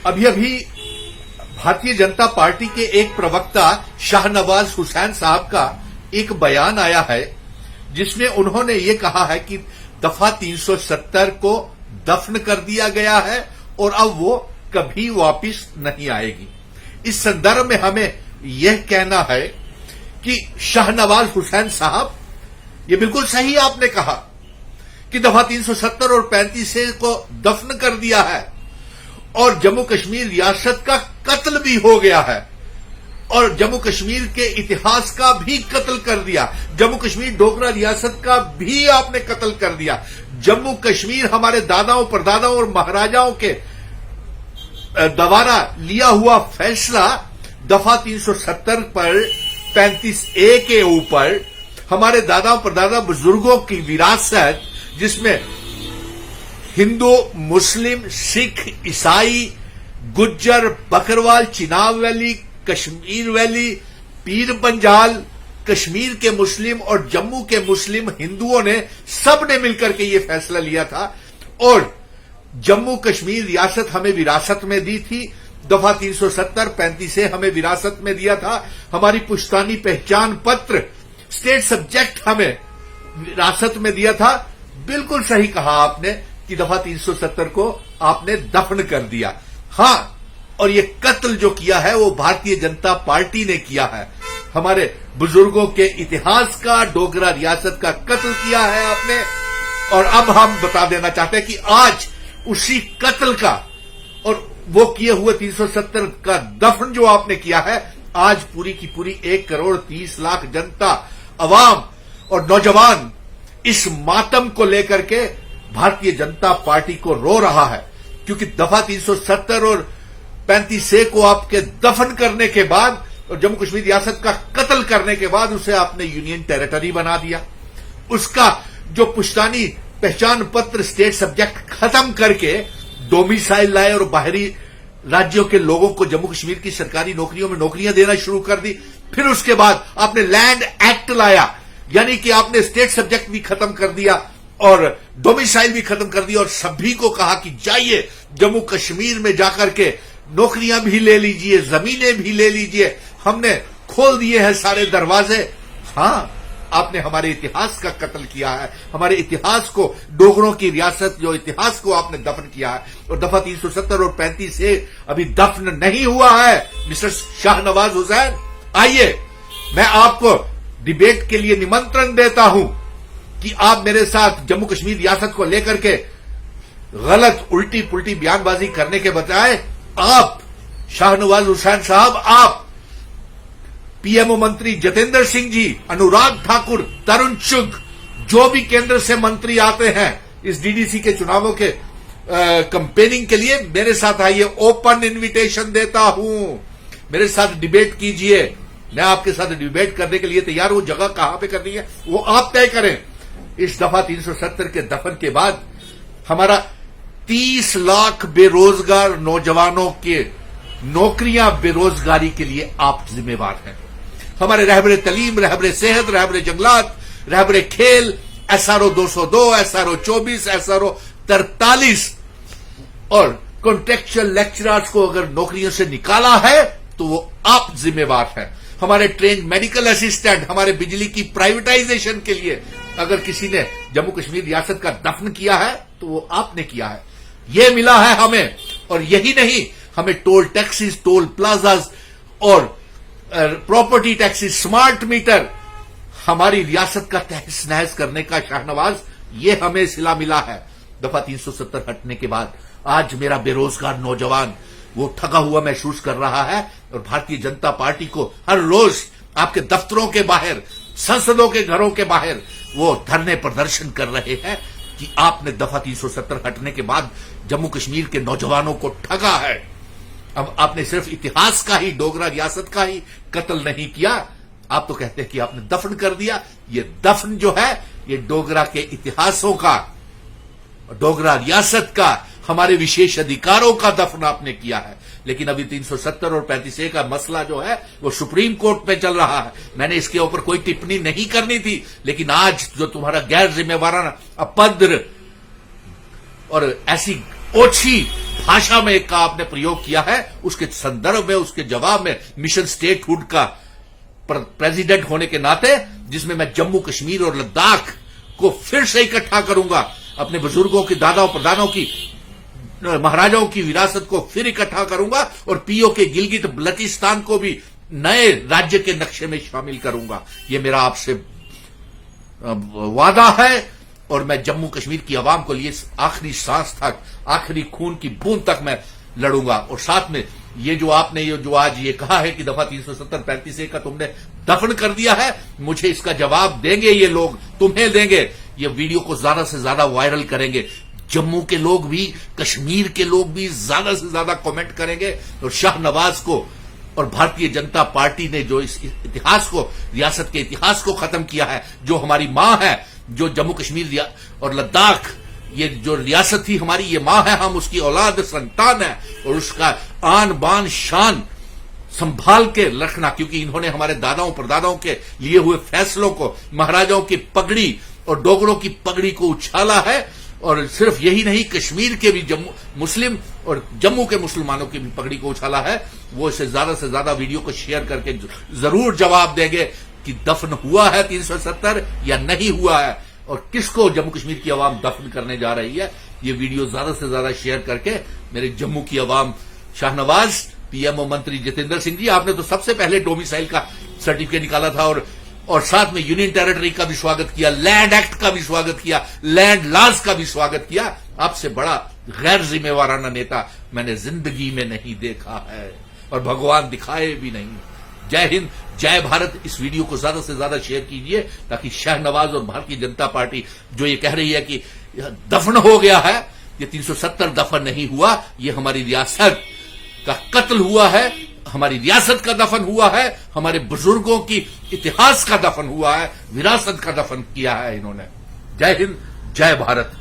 अभी अभी भारतीय जनता पार्टी के एक प्रवक्ता शाहनवाज हुसैन साहब का एक बयान आया है जिसमें उन्होंने ये कहा है कि दफा 370 को दफन कर दिया गया है और अब वो कभी वापस नहीं आएगी। इस संदर्भ में हमें यह कहना है कि शाहनवाज हुसैन साहब, ये बिल्कुल सही आपने कहा कि दफा 370 और 35A को दफन कर दिया है और जम्मू कश्मीर रियासत का कत्ल भी हो गया है और जम्मू कश्मीर के इतिहास का भी कत्ल कर दिया। जम्मू कश्मीर डोगरा रियासत का भी आपने कत्ल कर दिया। जम्मू कश्मीर हमारे दादाओं परदादाओं और महाराजाओं के द्वारा लिया हुआ फैसला दफा 370 पर 35A के ऊपर हमारे दादा परदादा बुजुर्गों की विरासत, जिसमें हिंदू, मुस्लिम, सिख, ईसाई, गुज्जर, बकरवाल, चिनाब वैली, कश्मीर वैली, पीर पंजाल, कश्मीर के मुस्लिम और जम्मू के मुस्लिम हिंदुओं ने सबने मिलकर के ये फैसला लिया था और जम्मू कश्मीर रियासत हमें विरासत में दी थी। दफा 370 35A हमें विरासत में दिया था। हमारी पुश्तैनी पहचान पत्र स्टेट सब्जेक्ट हमें विरासत में दिया था। बिल्कुल सही कहा आपने कि दफा 370 को आपने दफन कर दिया। हां, और ये कत्ल जो किया है वो भारतीय जनता पार्टी ने किया है। हमारे बुजुर्गों के इतिहास का, डोगरा रियासत का कत्ल किया है आपने। और अब हम बता देना चाहते हैं कि आज उसी कत्ल का और वो किए हुए 370 का दफन जो आपने किया है, आज पूरी की पूरी 1,30,00,000 जनता, अवाम और नौजवान इस मातम को लेकर के भारतीय जनता पार्टी को रो रहा है, क्योंकि दफा 370 और 35A को आपके दफन करने के बाद और जम्मू कश्मीर रियासत का कत्ल करने के बाद उसे आपने यूनियन टेरिटरी बना दिया। उसका जो पुश्तैनी पहचान पत्र स्टेट सब्जेक्ट खत्म करके डोमिसाइल लाए और बाहरी राज्यों के लोगों को जम्मू कश्मीर की सरकारी नौकरियों में नौकरियां देना शुरू कर दी। फिर उसके बाद आपने लैंड एक्ट लाया, यानी कि आपने स्टेट सब्जेक्ट भी खत्म कर दिया और डोमिसाइल भी खत्म कर दिया और सभी को कहा कि जाइए जम्मू कश्मीर में जाकर के नौकरियां भी ले लीजिए, जमीनें भी ले लीजिए। हमने खोल दिए हैं सारे दरवाजे। हां, आपने हमारे इतिहास का कत्ल किया है, हमारे इतिहास को, डोगरों की रियासत जो इतिहास को आपने दफन किया है। और दफा 370 और 35A अभी दफन नहीं हुआ है। मिस्टर शाहनवाज हुसैन, आइए, मैं आपको डिबेट के लिए निमंत्रण देता हूं कि आप मेरे साथ जम्मू कश्मीर रियासत को लेकर के गलत उल्टी पुल्टी बयानबाजी करने के बजाय आप शाहनवाज हुसैन साहब, आप पीएमओ मंत्री जितेंद्र सिंह जी, अनुराग ठाकुर, तरुण चुग, जो भी केंद्र से मंत्री आते हैं इस डीडीसी के चुनावों के कैंपेनिंग के लिए, मेरे साथ आइए। ओपन इनविटेशन देता हूं, मेरे साथ डिबेट कीजिए। मैं आपके साथ डिबेट करने के लिए तैयार हूं। जगह कहां पे करनी है वो आप तय करें। इस दफा 370 के दफन के बाद हमारा 30 लाख बेरोजगार नौजवानों के नौकरियां बेरोजगारी के लिए आप जिम्मेवार हैं। हमारे रहबरे तलीम, रहबरे सेहत, रहबरे जंगलात, रहबरे खेल, SRO 202, SRO 24, SRO 43 और कॉन्ट्रेक्चुअल लेक्चरर्स को अगर नौकरियों से निकाला है तो वो आप जिम्मेवार हैं। हमारे ट्रेन मेडिकल असिस्टेंट, हमारे बिजली की प्राइवेटाइजेशन के लिए अगर किसी ने जम्मू कश्मीर रियासत का दफन किया है तो वो आपने किया है। ये मिला है हमें। और यही नहीं, हमें टोल टैक्सेस, टोल प्लाजाज और प्रॉपर्टी टैक्सेस, स्मार्ट मीटर, हमारी रियासत का तहस नहस करने का शाहनवाज, ये हमें सिला मिला है। दफा 370 हटने के बाद आज मेरा बेरोजगार नौजवान वो ठगा हुआ महसूस कर रहा है और भारतीय जनता पार्टी को हर रोज आपके दफ्तरों के बाहर, संसदों के घरों के बाहर वो धरने प्रदर्शन कर रहे हैं कि आपने दफा 370 हटने के बाद जम्मू कश्मीर के नौजवानों को ठगा है। अब आपने सिर्फ इतिहास का ही, डोगरा रियासत का ही कत्ल नहीं किया, आप तो कहते हैं कि आपने दफन कर दिया। ये दफन जो है ये डोगरा के इतिहासों का, डोगरा रियासत का, हमारे विशेष अधिकारों का दफन आपने किया है। लेकिन अभी 370 और 35A का मसला जो है वो सुप्रीम कोर्ट में चल रहा है। मैंने इसके ऊपर कोई टिप्पणी नहीं करनी थी, लेकिन आज जो तुम्हारा गैर जिम्मेवाराना, अपद्र और ऐसी ओछी भाषा में का आपने प्रयोग किया है, उसके संदर्भ में, उसके जवाब में मिशन स्टेटहुड का प्रेसिडेंट होने के नाते, जिसमें मैं जम्मू कश्मीर और लद्दाख को फिर से इकट्ठा करूंगा, अपने बुजुर्गों की, दादाओं प्रदानों की, महाराजाओं की विरासत को फिर इकट्ठा करूंगा और पीओके गिलगित बल्तिस्तान को भी नए राज्य के नक्शे में शामिल करूंगा। यह मेरा आपसे वादा है और मैं जम्मू कश्मीर की आवाम को लिए आखिरी सांस तक, आखिरी खून की बूंद तक मैं लड़ूंगा। और साथ में ये जो आपने जो आज ये कहा है कि दफा 370-35A का तुमने दफन कर दिया है, मुझे इसका जवाब देंगे ये लोग, तुम्हें देंगे। ये वीडियो को ज्यादा से ज्यादा वायरल करेंगे, जम्मू के लोग भी, कश्मीर के लोग भी ज्यादा से ज्यादा कमेंट करेंगे। और शाहनवाज को और भारतीय जनता पार्टी ने जो इस इतिहास को, रियासत के इतिहास को खत्म किया है, जो हमारी मां है, जो जम्मू कश्मीर और लद्दाख, ये जो रियासत थी हमारी, ये मां है, हम उसकी औलाद संतान है, और उसका आन बान शान संभाल के रखना, क्योंकि इन्होंने हमारे दादाओं परदादाओं के लिए हुए फैसलों को, महाराजाओं की पगड़ी और डोगरों की पगड़ी को उछाला है। और सिर्फ यही नहीं, कश्मीर के भी मुस्लिम और जम्मू के मुसलमानों की भी पगड़ी को उछाला है। वो इसे ज्यादा से ज्यादा वीडियो को शेयर करके जरूर जवाब देंगे कि दफन हुआ है 370 या नहीं हुआ है, और किसको जम्मू कश्मीर की आवाम दफन करने जा रही है। ये वीडियो ज्यादा से ज्यादा शेयर करके मेरे जम्मू की आवाम, शाहनवाज, पीएमओ मंत्री जितेंद्र सिंह जी, आपने तो सबसे पहले डोमिसाइल का सर्टिफिकेट निकाला था और साथ में यूनियन टेरिटरी का भी स्वागत किया, लैंड एक्ट का भी स्वागत किया, लैंड लॉज का भी स्वागत किया। आपसे बड़ा गैर जिम्मेवाराना नेता मैंने जिंदगी में नहीं देखा है और भगवान दिखाए भी नहीं। जय हिंद, जय भारत। इस वीडियो को ज्यादा से ज्यादा शेयर कीजिए ताकि शाहनवाज और भारतीय जनता पार्टी जो ये कह रही है कि दफन हो गया है, ये 370 दफन नहीं हुआ, ये हमारी रियासत का कत्ल हुआ है, हमारी रियासत का दफन हुआ है, हमारे बुजुर्गों की इतिहास का दफन हुआ है, विरासत का दफन किया है इन्होंने। जय हिंद, जय भारत।